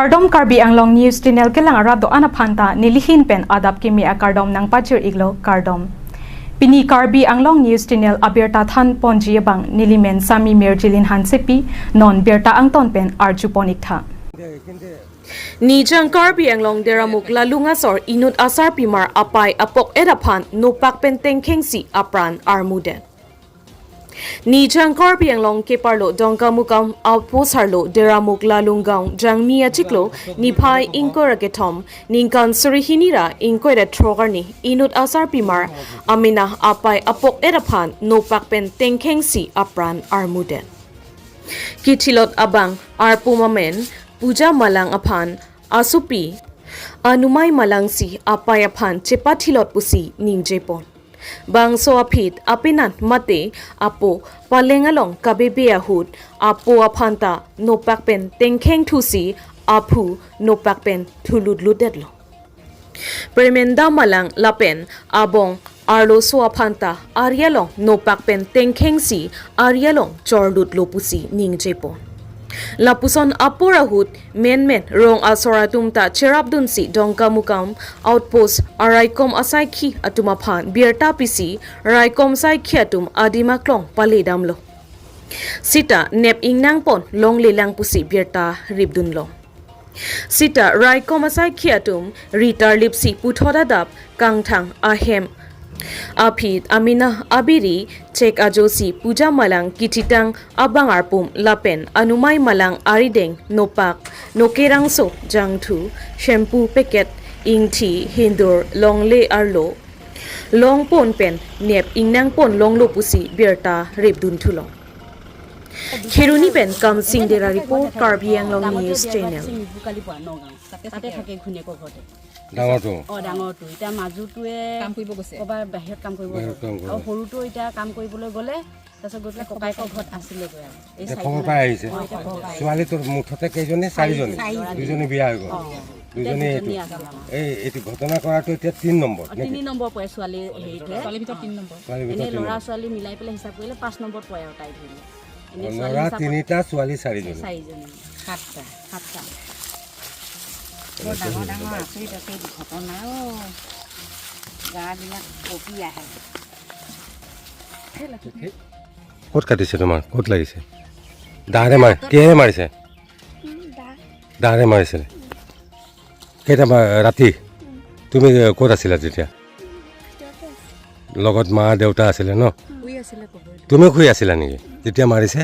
Kardom Karbi Anglong News Channel kelang arado anaphanta nilihin pen adap kimi a Kardom nang pachir iglo Kardom. Pini Karbi Anglong News Channel abirta than ponji bang nilimen sami merjilin hansepi non berta angton pen arjuponik tha. Nijang Karbi Anglong deramuk lalunga sor inut asar pimar apai apok edaphan nupak pen tengkhengsi apran armuden. Nijang Karbi Anglong ke parlo dongka mukam outpost harlo deramuk lalunggaung jangmia chiklo nipai inkoraketom ningkan surihinira inkoira trogarni inut asar pimar amina apai apok edaphan nupak pen tengkhengsi apran armuden. Kichilot abang arpumamen puja malang aphan asupi anumai malang si apai aphan chepathilot pusi ningjepon. Bang so apit apinat mate apo palengalong kabebea hud apo aphanta nopak pen tengkheng thusi aphu nopak pen thuludludetlo. Permenda malang lapen abong arlo so aphanta arialong nopak pen tengkheng si arialong chorlut lopusi ningjepon. Lapuson apurahut men rong asoratumta cherabdun si dongka mukam outpost araikom asaikhi atumaphan bierta pisi raikom saikhi atum adimaklong paledamlo sita nep ingnang pon long lelang pusi bierta ribdunlo sita raikom asaikhi atum ritar lipsi Puthot kangthang ahem Apit amina abiri cek ajosi puja malang kititang abang arpum lapen anumai malang arideng nopak nokerangso jangthu shampoo packet ingthi hindur longle arlo long pon pen nep ingnang pon longlo pusi berta rebdun thulong Kheruni pen kam sing dera report Karbi Anglong News Channel ডাঙৰটো ডাঙৰটো এটা মাজুটোৱে কাম কৰিব গৈছে কবাৰ বাহিৰত কাম কৰিব আৰু সৰুটো এটা কাম কৰিবলৈ গলে তাৰছত গৈ পেলাই ককাইকৰ ঘৰত আছিলে গৈ এই খবৰ পাই আহিছে ছোৱালী তোৰ মুঠতে কেইজনী চাৰিজনী দুজনী বিয়া হৈ গ'ল দুজনী এইটো ঘটনা কৰাটো এতিয়া 3 নম্বৰ পৰে ছোৱালী হেৰিতে ছোৱালী ভিতৰত 3 নম্বৰ এনে ল'ৰা ছোৱালী মিলাই পেলাই হিচাপ কৰিলে 5 নম্বৰ পৰে আৰু তাই ধৰি এনে ল'ৰা 3টা ছোৱালী 4জনী 7টা ডাঙৰ ডাঙৰ আচৰিত আছে ঘটনাও গাবিলাক কপি আহে ক'ত কাটিছে তোমাৰ ক'ত লাগিছে দাৰে কিহেৰে মাৰিছে দাৰে মাৰিছিলে কেইটা ৰাতি তুমি ক'ত আছিলা তেতিয়া লগত মা দেউতা আছিলে ন তুমি শুই আছিলা নেকি যেতিয়া মাৰিছে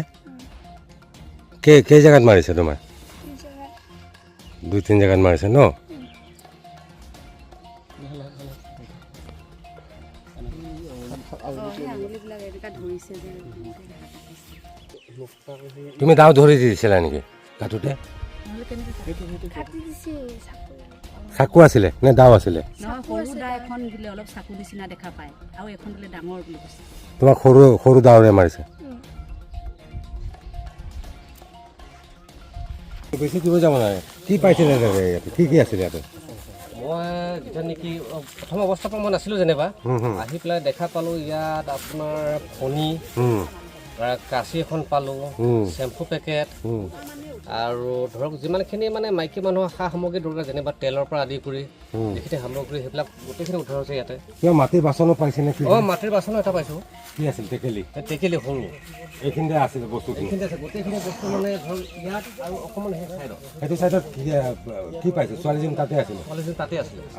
কেই জেগাত মাৰিছে তোমাৰ 2-3 জেগাত মাৰিছে ন তুমি দাও ধৰি দিছিলা নেকি কাটোতে চাকু আছিলে নে দাও আছিলে তোমাক সৰু দাওৰে মাৰিছে বেছি দিব যাব নাই কি পাইছিলে কি আছিলে ইয়াতে মই যেতিয়া নেকি প্ৰথম অৱস্থাৰ পৰা মই নাছিলোঁ যেনিবা আহি পেলাই দেখা পালোঁ ইয়াত আপোনাৰ ফণি কাঁচি এখন পালোঁ চেম্পু পেকেট আৰু ধৰক যিমানখিনি মানে মাইকী মানুহৰ সা সামগ্ৰী দৰকাৰ যেনিবা তেলৰ পৰা আদি কৰি যিখিনি সামগ্ৰী সেইবিলাক গোটেইখিনি উদ্ধাৰ হৈছে ইয়াতে মাটিৰ বাচনো পাইছে নেকি মাটিৰ বাচনো এটা পাইছোঁ কি আছিল টেকেলি সৰু এইখিনিতে আছিলে বস্তুখিনি এইখিনিতে আছে গোটেইখিনি বস্তু মানে ধৰক ইয়াত আৰু অকণমান সেইটো চাইডত কি পাইছে ছোৱালীজনী তাতে আছিলে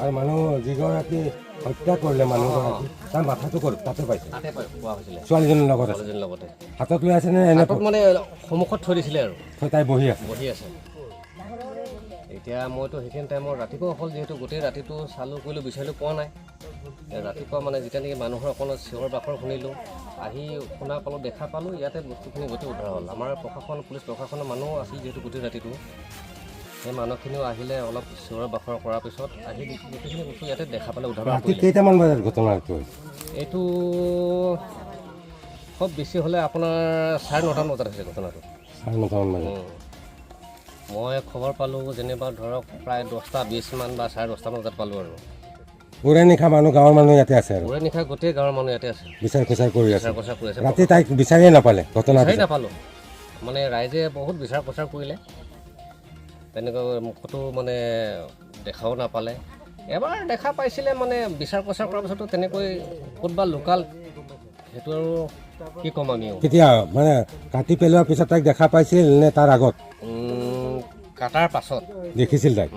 আৰু মানুহ যিগৰাকী হত্যা কৰিলে মানুহগৰাকী তাৰ মাথাটো ক'ত তাতে পাইছে ছোৱালীজনীৰ লগতে হাতত লৈ আছে নে এনে মানে সন্মুখত থৈ দিছিলে আৰু তাই বহি আছে এতিয়া মইতো সেইখিনি টাইমত ৰাতিপুৱা হ'ল যিহেতু গোটেই ৰাতিটো চালোঁ কৰিলোঁ বিচাৰিলোঁ পোৱা নাই ৰাতিপুৱা মানে যেতিয়া নেকি মানুহৰ অকণমান চিঞৰ বাখৰ শুনিলোঁ আহি শুনা পালোঁ দেখা পালোঁ ইয়াতে বস্তুখিনি গোটেই উদ্ধাৰ হ'ল আমাৰ পুলিচ প্ৰশাসনৰ মানুহ আছিল যিহেতু গোটেই ৰাতিটো সেই মানুহখিনিও আহিলে অলপ চিঞৰ বাখৰ কৰাৰ পিছত আহি গোটেইখিনি বস্তু ইয়াতে দেখা পালে উদ্ধাৰ কেইটামান বজাত ঘটনাটো এইটো খুব বেছি হ'লে আপোনাৰ 9:30 বজাত হৈছে ঘটনাটো 9:30 বজাত মই খবৰ পালোঁ যেনিবা ধৰক প্ৰায় 10:20 মান বা 10:30 বজাত পালোঁ আৰু উৰে নিশা মানুহ গাঁৱৰ মানুহ ইয়াতে আছে আৰু উৰে নিশা গোটেই গাঁৱৰ মানুহ ইয়াতে আছে বিচাৰ খোচাৰ কৰি আছে ৰাতি তাইক বিচাৰিয়ে নাপালে ঘটনা নাপালোঁ মানে ৰাইজে বহুত বিচাৰ প্ৰচাৰ কৰিলে তেনেকৈ ক'তো মানে দেখাও নাপালে এবাৰ দেখা পাইছিলে মানে বিচাৰ প্ৰচাৰ কৰাৰ পিছতো তেনেকৈ ক'তবা লোকাল সেইটো আৰু কি ক'ম আমিও কেতিয়া মানে কাটি পেলোৱাৰ পিছত তাইক দেখা পাইছিল নে তাৰ আগত কাটাৰ পাছত দেখিছিল তাইক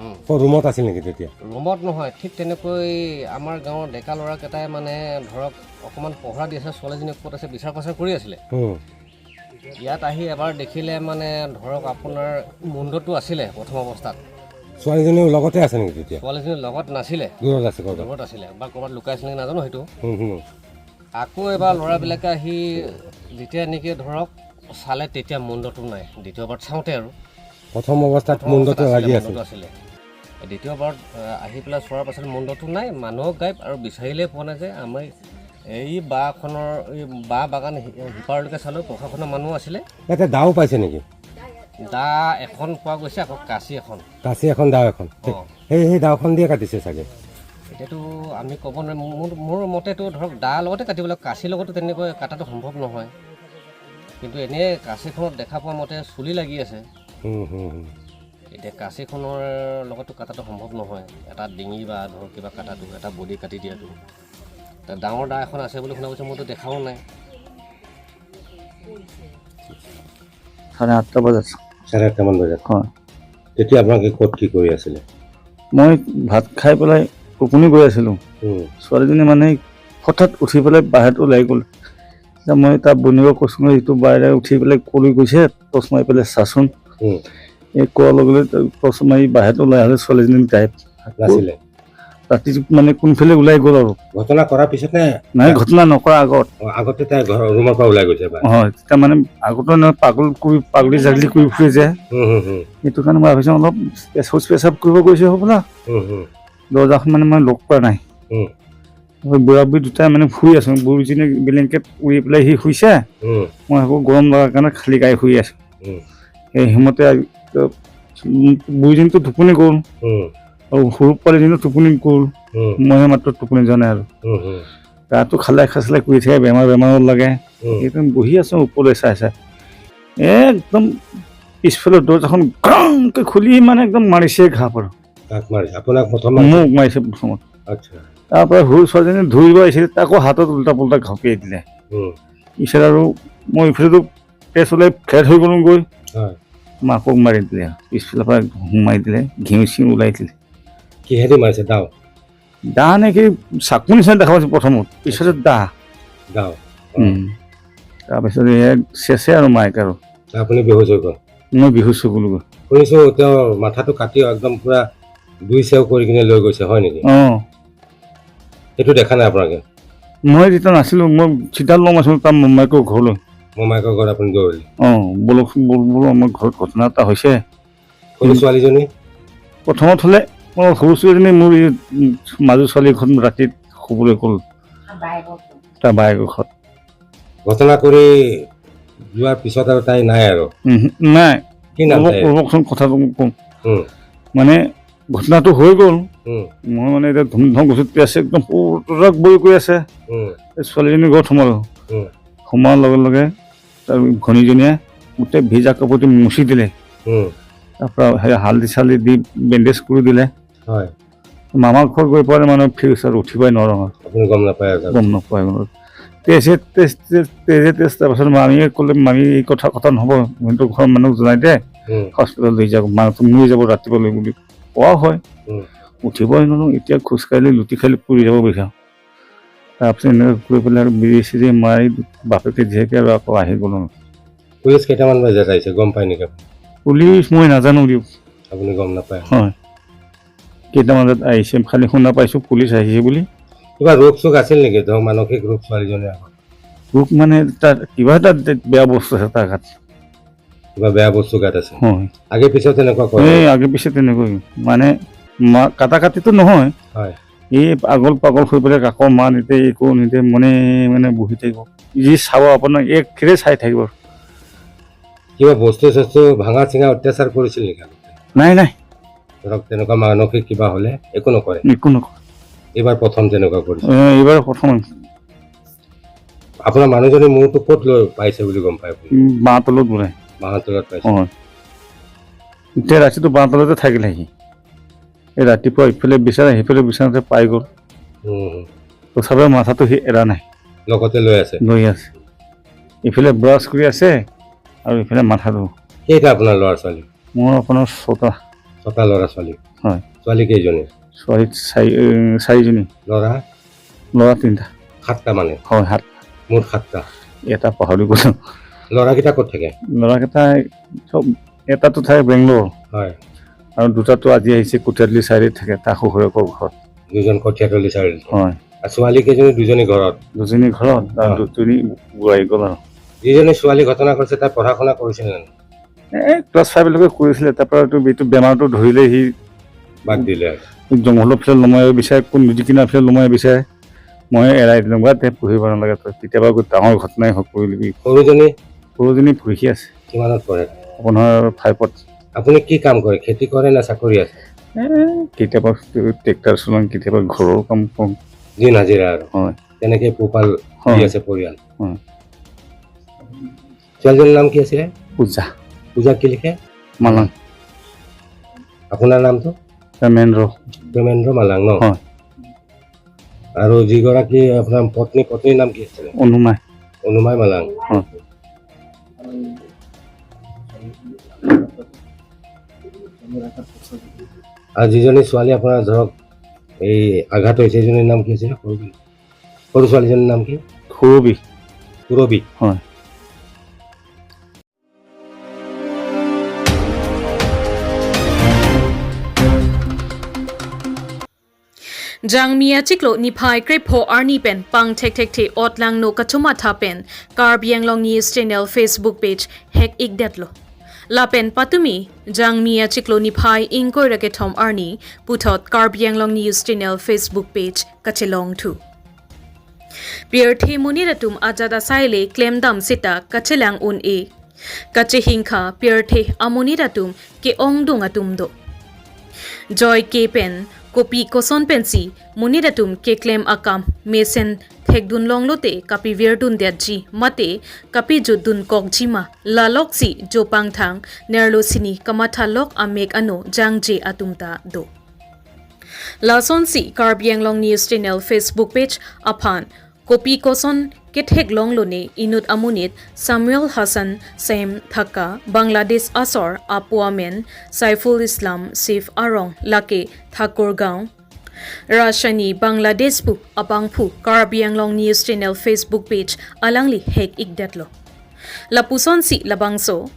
ৰুমত আছিল নেকি তেতিয়া ৰুমত নহয় ঠিক তেনেকৈ আমাৰ গাঁৱৰ ডেকা ল'ৰাকেইটাই মানে ধৰক অকণমান পহৰা দি আছে ছোৱালীজনী ক'ত আছে বিচাৰ প্ৰচাৰ কৰি আছিলে ইয়াত আহি এবাৰ দেখিলে মানে ধৰক আপোনাৰ মুণ্ডটো আছিলে প্ৰথম অৱস্থাত ছোৱালীজনীও লগতে আছে নেকি তেতিয়া ছোৱালীজনীৰ লগত নাছিলে দূৰত আছিলে বা ক'ৰবাত লুকাইছিলে নেকি নাজানো সেইটো আকৌ এবাৰ ল'ৰাবিলাকে আহি যেতিয়া নেকি ধৰক চালে তেতিয়া মুণ্ডটো নাই দ্বিতীয়বাৰ চাওঁতে আৰু প্ৰথম অৱস্থাত মুণ্ডটো লাগি আছিলে দ্বিতীয়বাৰত আহি পেলাই চোৱাৰ পাছত মুণ্ডটো নাই মানুহক গাইব আৰু বিচাৰিলে পোৱা নাই যে আমাৰ এই বাঁহখনৰ এই বাঁহ বাগান সিপাৰলৈকে চালোঁ প্ৰশাসনৰ মানুহ আছিলে ইয়াতে দাও পাইছে নেকি দা এখন পোৱা গৈছে আকৌ কাঁচি এখন দাও এখন সেই দাওখন দিয়ে কাটিছে চাগে এতিয়াতো আমি ক'ব নোৱাৰিম মোৰ মতেতো ধৰক দা লগতে কাটিবলৈ কাঁচিৰ লগতো তেনেকৈ কাটাটো সম্ভৱ নহয় কিন্তু এনেই কাঁচিখনত দেখা পোৱা মতে চুলি লাগি আছে এতিয়া কাঁচিখনৰ লগতো কাটাটো সম্ভৱ নহয় এটা ডিঙি বা ধৰক কিবা কাটাটো এটা বডি কাটি দিয়াটো ডাঙৰ দা এখন আছে বুলি শুনা পাইছোঁ মইতো দেখাও নাই 8:30 বজাত 8:30 বজাত হয় তেতিয়া আপোনালোকে ক'ত কি কৰি আছিলে মই ভাত খাই পেলাই টোপনি গৈ আছিলোঁ ছোৱালীজনী মানে হঠাৎ উঠি পেলাই বাহিৰত ওলাই গ'ল এতিয়া মই তাৰ বনীয়েকক কৈছোঁ এইটো বাহিৰে উঠি পেলাই ক'লৈ গৈছে টৰ্চ মাৰি পেলাই চাচোন এই কোৱাৰ লগে লগে টৰ্চ মাৰি বাহিৰত ওলাই আহিলে ছোৱালীজনী টাইপ নাছিলে ৰাতি মানে কোনফালে ওলাই গ'ল আৰু ঘটনা কৰাৰ পিছত নাই ঘটনা নকৰা আগতে তাই ৰুমৰ পৰা ওলাই গৈছে হয় তেতিয়া মানে আগতে পাগলী জাগলি কৰি ফুৰি যায় সেইটো কাৰণে মই ভাবিছোঁ অলপ পেচাব কৰিব গৈছে হ'বলা দৰ্জাখন মানে মই লগ কৰা নাই বুঢ়া বুঢ়ী দুটাই মানে শুই আছোঁ বুঢ়ীজনী ব্লেংকেট উৰি পেলাই সি শুইছে মই আকৌ গৰম লগাৰ কাৰণে খালী গাই শুই আছোঁ সেই সিমতে বুঢ়ীজনীতো টোপনি গ'ল আৰু সৰু পোৱালীজনীও টোপনি গ'ল মইহে মাত্ৰ টোপনি যোৱা নাই আৰু গাটো খালাই খাচলাই কৰি থাকে বেমাৰ লাগে একদম বহি আছোঁ ওপৰলৈ চাই একদম পিছফালৰ দৰ্জাখন গৰমকৈ খুলি মানে একদম মাৰিছে ঘাপ আৰু মোক মাৰিছে প্ৰথমত তাৰপৰা সৰু ছোৱালীজনী ধৰিব আহিছিলে তাকো হাতত উল্টা পুল্টা ঘাপিয়াই দিলে পিছত আৰু মই ইফালেতো তেজ ওলাই ফ্লেট হৈ গ'লো গৈ মাকক মাৰি দিলে পিছফালৰ পৰা সোমাই দিলে ঘিউ চিউ ওলাই দিলে কিহেদি মাৰিছে দা নে কি চাকু নিচিনা দেখা পাইছোঁ প্ৰথমত পিছতে দা তাৰপিছত চেচে আৰু মাইক আৰু আপুনি বেহুচ হৈ গ'ল মই বেহুচ হৈ গ'লো শুনিছোঁ তেওঁৰ মাথাটো কাটি একদম পুৰা 2 চেও কৰি কিনে লৈ গৈছে হয় নেকি সেইটো দেখা নাই আপোনালোকে মই যেতিয়া নাছিলোঁ মই চিধা লম আছিলোঁ তাৰ মোমাইকৰ ঘৰলৈ মোমাইকৰ ঘৰত আপুনি দৌৰিলে বোলো আমাৰ ঘৰত ঘটনা এটা হৈছে ছোৱালীজনী প্ৰথমত হ'লে মই সৰু ছোৱালীজনী মোৰ এই মাজু ছোৱালী ঘৰত ৰাতি শুবলৈ গ'ল তাৰ বায়েকৰ ঘৰত ঘটনা কৰি যোৱাৰ পিছত আৰু তাই নাই আৰু নাই কি নাম কথাটো ক'ম মানে ঘটনাটো হৈ গ'ল মই মানে এতিয়া ধুমধাম গছতি আছে একদম পুতৰাক বৈ গৈ আছে ছোৱালীজনীৰ ঘৰত সোমালোঁ সোমোৱাৰ লগে লগে তাৰ ঘনীজনীয়ে গোটেই ভিজা কাপোৰটো মুচি দিলে তাৰপৰা সেই হালধি চালধি দি বেণ্ডেজ কৰি দিলে মামাৰ ঘৰত গৈ পোৱা মানে ফিউচাৰ উঠিবই নোৱাৰোঁ গম নাপায় তেজে তাৰপাছত মামীয়ে ক'লে মামী এই কথা নহ'ব সিহঁতৰ ঘৰৰ মানুহক জনাই দে হস্পিটেল লৈ যাব মানুহটো মৰি যাব ৰাতিপুৱালৈ বুলি কোৱা হয় উঠিবই নোৱাৰোঁ এতিয়া খোজকাঢ়িলে লুটি খালি পৰি যাব বিচাৰোঁ তাৰপিছত এনেকৈ কৰি পেলাই আৰু বিৰি চিৰি মাৰি বাপেকে জীয়েকে আৰু আকৌ আহি গ'লোঁ পুলিচ কেইটামান বজাত আহিছে গম পায় নেকি পুলিচ মই নাজানো দিয়ক আপুনি গম নাপায় হয় কেইটামান বজাত আহিছে খালি শুনা পাইছোঁ পুলিচ আহিছে বুলি কিবা ৰোগ চোগ আছিল নেকি ধৰক মানসিক ৰোগ ছোৱালীজনীৰ আগত ৰোগ মানে তাৰ কিবা এটা বেয়া বস্তু আছে তাৰ গাত কিবা বেয়া বস্তু গাত আছে হয় আগে পিছত তেনেকুৱা কৰে আগে পিছে তেনেকৈ মানে কাটিতো নহয় এই পাগল হৈ পেলাই কাকো মা নিদিয়ে একো নিদিয়ে মানে বহি থাকিব যি চাব আপোনাৰ একেৰে চাই থাকিব কিবা বস্তু চস্তু ভাঙা চিঙা অত্যাচাৰ কৰিছিল নেকি নাই ধৰক তেনেকুৱা মানসিক কিবা হ'লে একো নকৰে এইবাৰ প্ৰথম তেনেকুৱা কৰিছে এইবাৰ প্ৰথম আপোনাৰ মানুহজনী মূৰটো ক'ত লৈ পাইছে বুলি গম পায় বাঁহ তলত বোলে বাঁহৰ তলত পাইছে এতিয়া ৰাতিটো বাঁহ তলতে থাকিলেহি এই ৰাতিপুৱা ইফালে বিচাৰে সিফালে বিচাৰোঁতে পাই গ'ল তথাপিও মাথাটো সি এৰা নাই লগতে লৈ আছে ইফালে ব্ৰাছ কৰি আছে আৰু ইফালে মাথাটো কেইটা আপোনাৰ ল'ৰা ছোৱালী মোৰ আপোনাৰ ছটা ল'ৰা ছোৱালী হয় ছোৱালী কেইজনী ছোৱালী চাৰিজনী ল'ৰা 3টা 7টা মানে হয় 7 মোৰ 7টা এটা পাহৰি গ'লোঁ ল'ৰাকেইটা ক'ত থাকে ল'ৰাকেইটা চব এটাতো থাকে বেংগলোৰ হয় আৰু দুটাতো আজি আহিছে কোঠালি চাইডত থাকে তাৰ শহুৰেকৰ ঘৰত দুজন কঠীয়াতলি চাইড হয় আৰু ছোৱালী কেইজনী দুজনী ঘৰত আৰু দুজনী বুঢ়াই গ'ল আৰু যিজনী ছোৱালী ঘটনা কৰিছে তাই পঢ়া শুনা কৰিছিল জানো ক্লাছ 5লৈকে কৰিছিলে তাৰপৰা এইটো বেমাৰটো ধৰিলে সি বাদ দিলে জংঘলৰ ফালে লমাই বিচাৰে কোন নদী কিনাৰ ফালে লমাই বিচাৰে মই এৰাই দিলোঁ বা তে পঢ়িব নালাগে তই কেতিয়াবা ডাঙৰ ঘটনাই হওক কৰিবি সৰুজনী পঢ়ি আছে কিমানত পঢ়ে আপোনাৰ 5ত আপুনি কি কাম কৰে খেতি কৰে না চাকৰি আছে কেতিয়াবা ট্ৰেক্টাৰ চলাওঁ কেতিয়াবা ঘৰৰ কাম কৰোঁ দিন হাজিৰা আৰু হয় তেনেকৈ পোহপাল দি আছে পৰিয়াল হয় ছোৱালীজনীৰ নাম কি আছিলে পূজা কি লিখে মালাং আপোনাৰ নামটো প্ৰেমেন্দ্ৰ মালাং ন আৰু যিগৰাকী আপোনাৰ পত্নীৰ নাম কি আছিলে অনুমাই মালাং আৰু যিজনী ছোৱালী আপোনাৰ ধৰক এই আঘাত হৈছে সেইজনীৰ নাম কি আছিলে সৰু ছোৱালীজনীৰ নাম কি সুৰবি হয় Jangmia chiklo niphai krepho arni pen pang thek the otlang no kachuma tha pen Karbiang Long News Channel Facebook page hack ikdatlo la pen patumi Jangmia chiklo niphai ingkoi rake thom arni Puthot Karbiang Long News Channel Facebook page Kachelongthu Pier the muniratum ajada saile claim dam sita kachelang un e kache hingkha pier the amuniratum ke ongdung atum do Joy K pen Kopi koson pensi muniratum ke claim akam mesen thekdun longlote kapi virdun deji mate kapi judun kokjima laloksi jopang thang nerlo sini kamatha lok amek ano jangje atumta do Lason si Karbiang Long News Channel Facebook page aphan Kopi koson kethek longlone inut amunit Samuel Hassan Sam Thaka Bangladesh Asor Apuamen Saiful Islam Sif Arong Lake Thakurgaon Rashani Bangladesh pu apangphu Karbiang Long News Channel Facebook page alangli hek ikdatlo Lapuson si labangso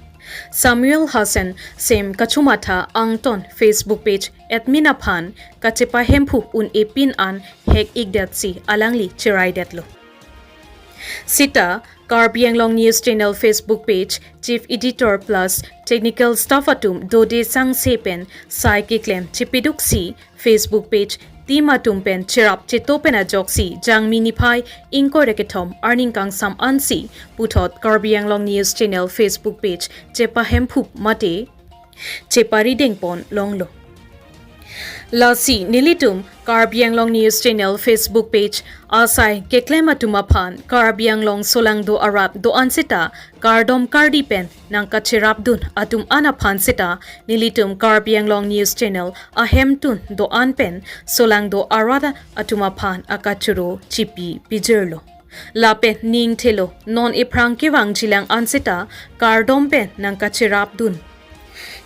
Samuel Hassan Sam Kachumatha Angton Facebook page admin aphan kachepa hemphu un epin an hek ikdat si alangli chirai datlo Sita Karbiang Long News Channel Facebook page Chief Editor plus Technical Staff atum Dode Sang Sepen Saiki Claim Chipiduksi Facebook page Timatum pen Chirap Chitopena Joksi Jangmi Niphai Inko Reketom Arning Kang Sam Ansi Puthot Karbiang Long News Channel Facebook page Chepa Hemphup Mate Chepari Dengpon Longlo Lasi Nilitum Karbiang Long News Channel Facebook page Asai Keklema Tumaphan Karbiang Long Solangdo Arab do ansita Kardom Kardipen nang kachirapdun atum anaphan sita Nilitum Karbiang Long News Channel ahemtun do anpen Solangdo Arada atumaphan akachuro chipi pijerlo Lapen ning thelo non iprang kiwang jilang ansita Kardom pen nang kachirapdun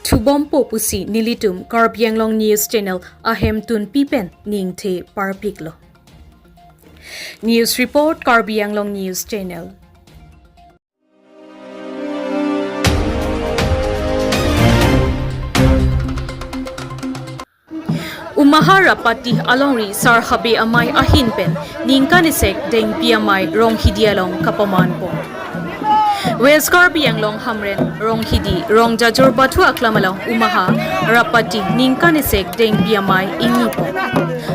Tubompo pusi Nilitum Karbiang Long News Channel ahem tun pipen ning the parpiklo News report Karbiang Long News Channel Umahara pati alongri sarhabe amai ahin pen ningkanisek deng piamai rong hidialong kapaman po West Karbiang Long Hamren Rong Hidi Rong Jajor Batu Aklamalong Umaha Rapati Ningkanisek Deng Piamai Ingipo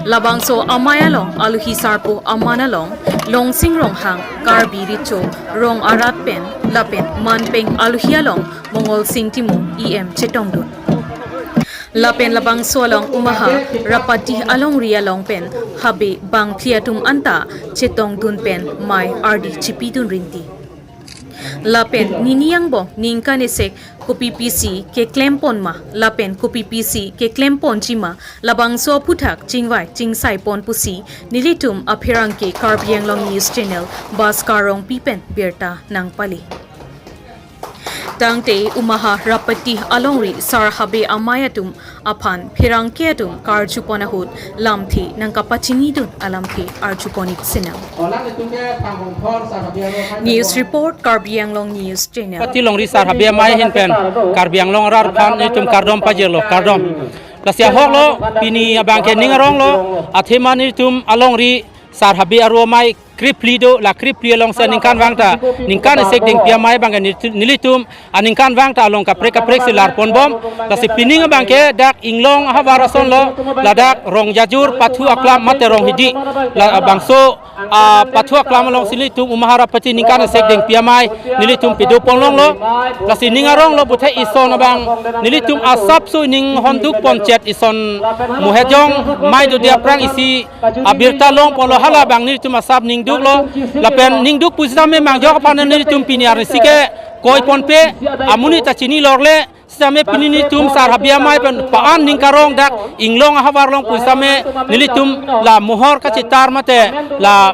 Labangso Amayalong Aluhi Sarpo Amanalong Long Sing Rong Hang Karbi Richo Rong Arat Pen Lapen Manpeng Aluhialong Mongol Sing Timu EM Chetongdun Lapen labang solong umaha rapati along rialong pen habe bang pliatum anta chetong dun pen mai ardi chipidun rinti lapen niniang bo ningkan esek kopi PC ke klempon ma lapen kopi PC ke klempon chima labang so puthak chingwai chingsai pon pusi nilitum aphirang ke Kachelongthu News Channel baskarong pipen berta nang pali Tangte umaha rapati alongri sarhabe amayatum apan phirangketum karjuponahut lamthi nangkapachinidun alamthi arjuponit sinam News report Kachelongthu News Channel Kachelongthu sarhabe amay hinpen Kachelongthu rar phan nitum kardom pajelo kardom lasya hoklo pini abangke ningarong lo athema nitum alongri sarhabe aromai kriplido la kripli long sa ningkan wangta ningkan esek ding pia mai bangga nilitum aningkan wangta long kaprek silar ponbom la si pining bangke dak inglong havarason lo la dak rong jajur pathu aklam mate rong hidi la bangso pathu aklam long silitum umahara pati ningkan esek ding pia mai nilitum pido ponlong lo la si ningarong lo buthe ison bang nilitum asap su ning honduk ponchet ison muhejong mai do dia prang isi abirta long polo hala bang nilitum asap ning duk lo lapen ning duk pusita me mang jok panen ni tum piniar sike koi ponpe amuni ta chini lorle same pinini tum sarhabia mai pen paan ning karong dak inglong hawarlong pusita me nilitum la mohor ka chitar mate la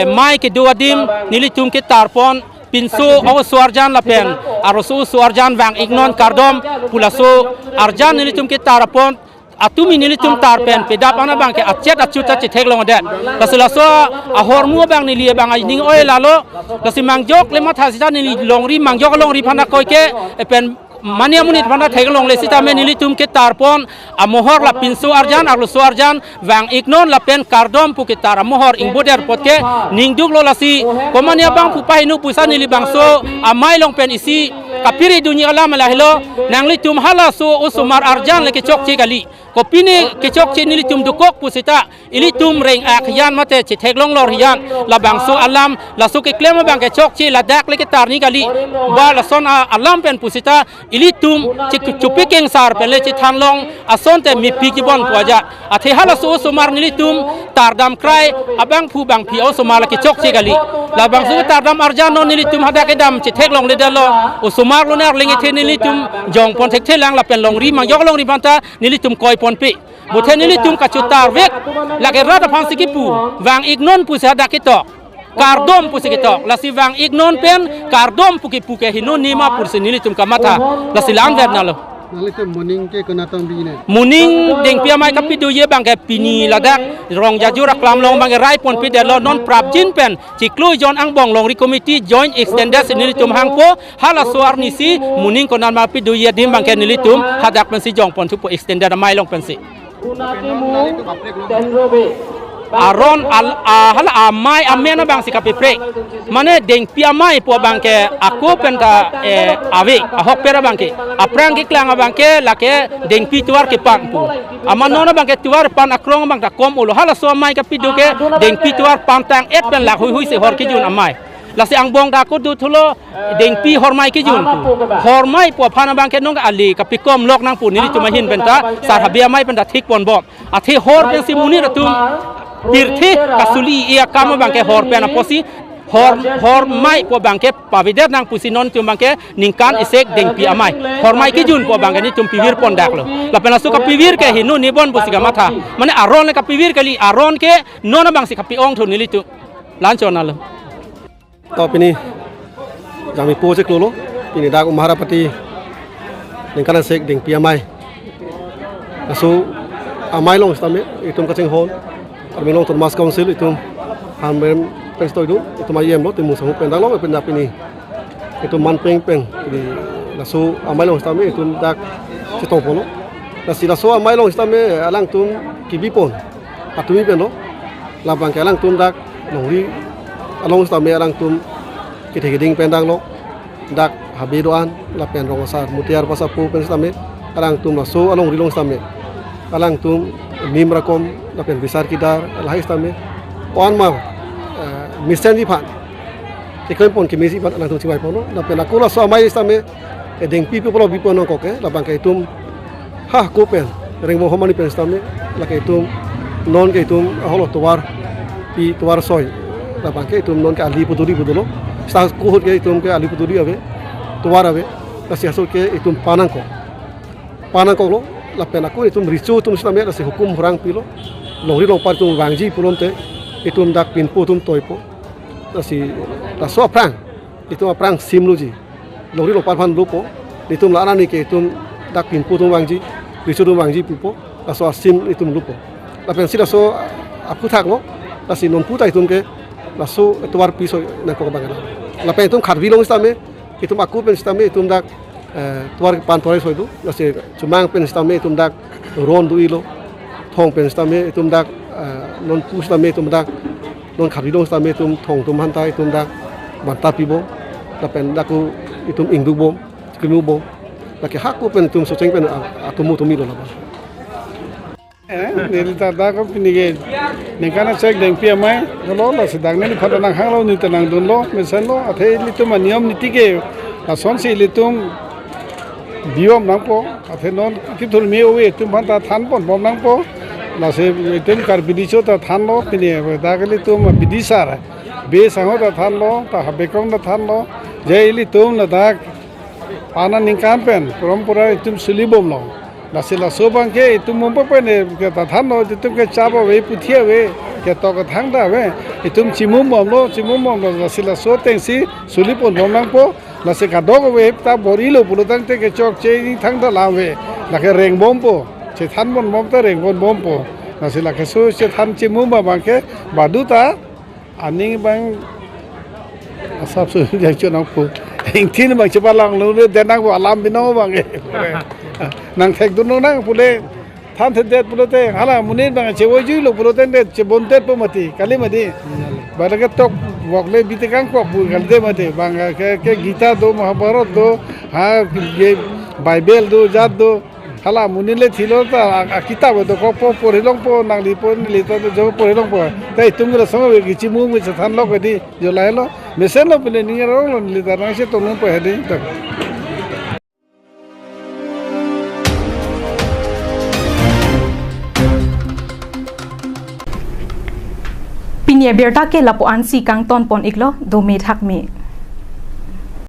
mai ke duadim nilitum ke tarpon pinsu aw suarjan lapen arosu suarjan wang ignon kardom pulaso arjan nilitum ke tarpon atumi nilitum tarpen pedap ana bangke acet acuta cithek long det lasulaso ahormu bang nilie bang ning oi lalo lasi mangjok lema thasita nili longri mangjok longri phana koike pen mania munit phana theglong le sita me nilitum ke tarpon amohor la pinsu arjan arlusu arjan wang ignon la pen kardom pu ke tar amohor ingboder potke ningduk lo lasi komania bang pu pahinu pusa nili bangso amai long pen isi kapiri dunia alam lahilo nanglitum hala so usumar arjan le ke chok chi gali kopini kecok ci nilitum dukok pusita ilitum reng akhian mate ci theglong lor hian la bangso alam la suki klema bang kecok ci la dak leke tar ni gali ba la son alam pen pusita ilitum ci chupikeng sar pele ci thanlong asonte mi pikibon puaja athe hala so sumar nilitum tardam krai abang pu bang pi o sumar la kecok ci gali la bangso tardam arjan no nilitum hada ke dam ci theglong le dalo usumar lo ner lengi the nilitum jong pon thek thelang la pen long ri mang yok long ri banta nilitum koi ponpe buthe nilitum kachutar vek lage rada phansikipu wang ignon pusa dakitok kardom pusikitok lasi wang ignon pen kardom puke hinun nima pursi nilitum kamata lasi langvet nalo nalitum muning ke kenatang bine muning deng pia mai kapidu ye bangke pini ladak rong jajura klam long bangke rai pon pi delo non prap jin pen ciklu jon ang bong long ri committee joint extended nilitum hangpo hala suar nisi muning konan ma pidu ye dim bangke nilitum hadak pensi jong pon tupo extended mai long pensi aron hala amai amena bang sikapi prek mane deng pia mai po bangke aku penta ave ahok pera bangke aprang ki klang bangke lake deng pi tuar ke pan pu amanona bangke tuar pan akrong bang ta kom ulo hala so mai ka piduke deng pi tuar pan tang et pen lak hui se hor ki jun amai lasi ang bong da ko du thulo deng pi hormai ki jun hormai po phana bangke nong ali ka pikom lok nang pu ni tuma hin benta sarhabia mai penta thik pon bom athi hor pen si muni ratum pirthi kasuli ia kama bangke hor pena posi hor mai po bangke pavider nang pusi non tum bangke ningkan isek deng pi amai hor mai ki jun po bangke ni tum pivir pon dak lo la pena suka pivir ke hinu ni bon pusi ga matha mane aron le ka pivir kali aron ke non bang si ka pi ong thun ni tu lan chona lo to pini jami project lo pini dak maharapati ningkan isek deng pi amai so amai long stame itum kaching hon Armilong Thomas Council itu hamem pengstoi itu mayem lo timu sangu pendang lo pendap ini itu man peng di lasu amai long stame itu dak citong polo lasi lasu amai long stame alang tum kibipon atumi pen lo labang ke alang tum dak nongri along stame alang tum kithegeding pendang lo dak habidoan la pen rongosar mutiar pasapu pen stame alang tum lasu along rilong stame alang tum mim rakom lapen besar kita lahir stame on ma misen di pan tekon pon kemisi pan alang tum siwai pon lapen aku la so mai stame edeng pipi polo bipon no koke labang kai tum ha kopen reng mo homani pen stame la kai tum non kai tum holo tuar pi tuar soy labang kai tum non ka ali puturi putulo start kuhut ke itum ke aliputuri ave tuar ave lasi hasil ke itum panangko lo lapen aku itum ricu itum islamia lasi hukum orang pilo lori lopar itum wangji pulom te itum dak pinpo itum toipo lasi laso aprang itum aprang simluji lori lopar pan lupo itum lana ni ke itum dak pinpo itum wangji ricu itum wangji pulpo laso sim itum lupo lapen si laso aku thak lo lasi non puta itum ke laso tuar piso na ko bangala lapen itum kharbi long istame itum aku pen istame itum dak tuar pan tuar soidu lasi cumang pen istame itum dak ron du ilo thong pen istame itum dak non pu istame itum dak non kharbi long istame itum thong tum hantai itum dak manta pibo lapen daku itum ingdu bom krimu bom laki hakku pen itum soceng pen atumu tumilo la nilita dago pinige ningkana cek deng pia mai lo la sedang ni phata nang hang lo ni tanang dun lo mesan lo athe litum niam nitike la son si litum biom nang po athe non kitul me owe tum phata than pon bom nang po la se tum kar bidicho ta than lo pine dagali tum bidisar be sango ta than lo ta habekong ta than lo je litum la dak pana ningkan pen porompora tum sulibom lo Nasi sobang ke itu mumpa pene kita thano itu ke caba we puthia we ke to ka thangda we itu cimum lo nasi so tengsi sulipon bomang po nasi ka dog we ta borilo pulutang te ke chok che thangda la we la ke reng bom po che than bon bom ta reng bon bom po nasi la ke so che than cimum ba bang ke baduta aning bang asap so ja chonang po ing tin bang che balang lo de nang bo alam bino bang nang thek dun nang pule tham thet pulote hala munin bang che woju lo pulote de che bontet po mati kali mati balaga tok wokle bitekang ko bu galde mati bang ke gita do mahabharat do ha ye bible do jat do hala munile thilo ta kitab do ko po porilong po nang li po li ta jo porilong po tai tungra sama gi chimu mi than lo ko di jo lai lo mesen lo pile ni ro lo li ta nang se to nu po hedi tak Pinia berta ke lapuan si kang ton pon iklo do me thak me